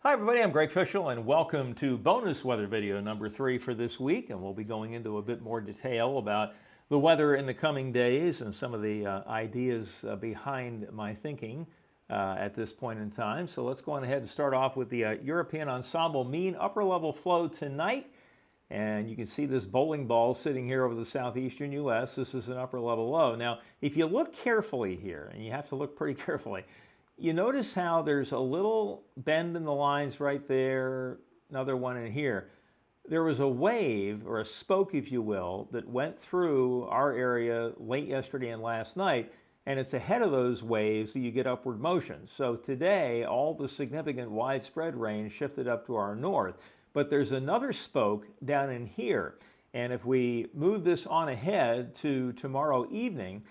Hi everybody, I'm Greg Fishel and welcome to bonus weather video number 3 for this week, and we'll be going into a bit more detail about the weather in the coming days and some of the ideas behind my thinking at this point in time. So let's go on ahead and start off with the European ensemble mean upper level flow tonight. And you can see this bowling ball sitting here over the southeastern U.S. This is an upper level low. Now, if you look carefully here, and you have to look pretty carefully, you notice how there's a little bend in the lines right there, another one in here. There was a wave, or a spoke, if you will, that went through our area late yesterday and last night, and it's ahead of those waves that you get upward motion. So today, all the significant widespread rain shifted up to our north. But there's another spoke down in here. And if we move this on ahead to tomorrow evening,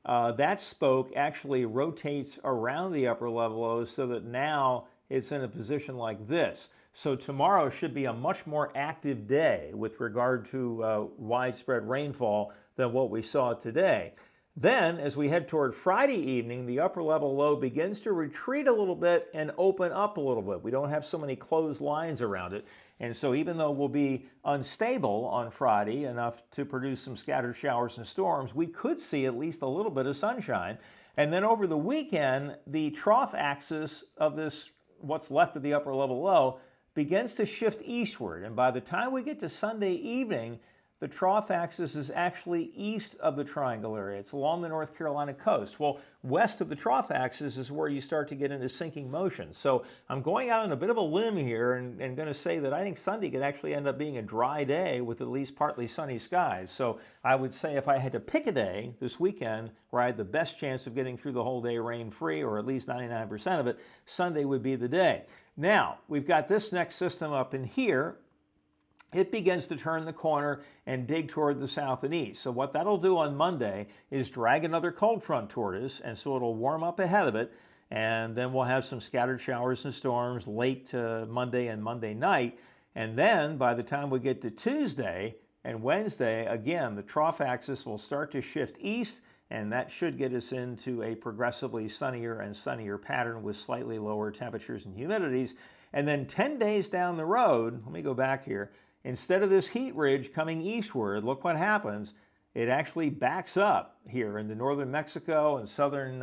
that spoke actually rotates around the upper level lows so that now it's in a position like this. So tomorrow should be a much more active day with regard to widespread rainfall than what we saw today. Then, as we head toward Friday evening, the upper level low begins to retreat a little bit and open up a little bit. We don't have so many closed lines around it. And so even though we'll be unstable on Friday, enough to produce some scattered showers and storms, we could see at least a little bit of sunshine. And then over the weekend, the trough axis of this, what's left of the upper level low, begins to shift eastward. And by the time we get to Sunday evening, the trough axis is actually east of the triangle area. It's along the North Carolina coast. Well, west of the trough axis is where you start to get into sinking motion. So I'm going out on a bit of a limb here and going to say that I think Sunday could actually end up being a dry day with at least partly sunny skies. So I would say if I had to pick a day this weekend where I had the best chance of getting through the whole day rain-free, or at least 99% of it, Sunday would be the day. Now, we've got this next system up in here. It begins to turn the corner and dig toward the south and east. So what that'll do on Monday is drag another cold front toward us, and so it'll warm up ahead of it, and then we'll have some scattered showers and storms late Monday and Monday night. And then by the time we get to Tuesday and Wednesday, again, the trough axis will start to shift east, and that should get us into a progressively sunnier and sunnier pattern with slightly lower temperatures and humidities. And then 10 days down the road, let me go back here, instead of this heat ridge coming eastward, look what happens. It actually backs up here into northern Mexico and southern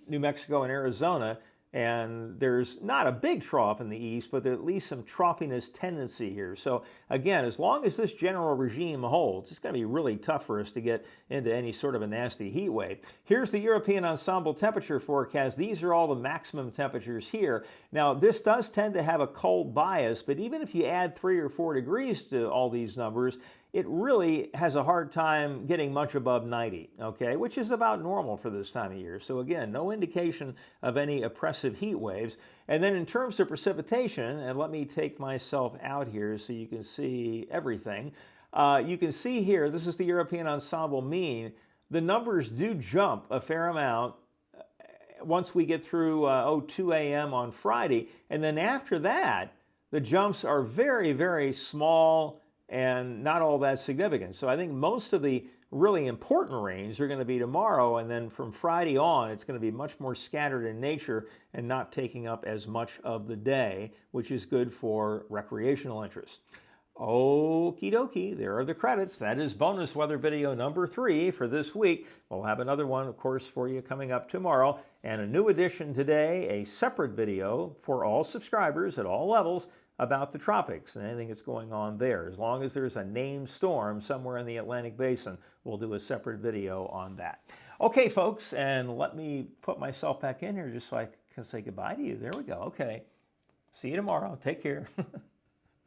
New Mexico and Arizona. And there's not a big trough in the east, but there's at least some troughiness tendency here. So again, as long as this general regime holds, it's going to be really tough for us to get into any sort of a nasty heat wave. Here's the European ensemble temperature forecast. These are all the maximum temperatures here. Now, this does tend to have a cold bias, but even if you add 3 or 4 degrees to all these numbers, it really has a hard time getting much above 90, okay, which is about normal for this time of year. So again, no indication of any oppressive heat waves. And then in terms of precipitation, and let me take myself out here so you can see everything. You can see here, this is the European ensemble mean. The numbers do jump a fair amount once we get through 2 a.m. on Friday. And then after that, the jumps are very, very small and not all that significant. So I think most of the really important rains are going to be tomorrow, and then from Friday on, it's going to be much more scattered in nature and not taking up as much of the day, which is good for recreational interest. Okie dokie, there are the credits. That is bonus weather video number 3 for this week. We'll have another one, of course, for you coming up tomorrow, and a new addition today, a separate video for all subscribers at all levels about the tropics and anything that's going on there. As long as there's a named storm somewhere in the Atlantic Basin, we'll do a separate video on that. Okay, folks, and let me put myself back in here just so I can say goodbye to you. There we go. Okay. See you tomorrow. Take care.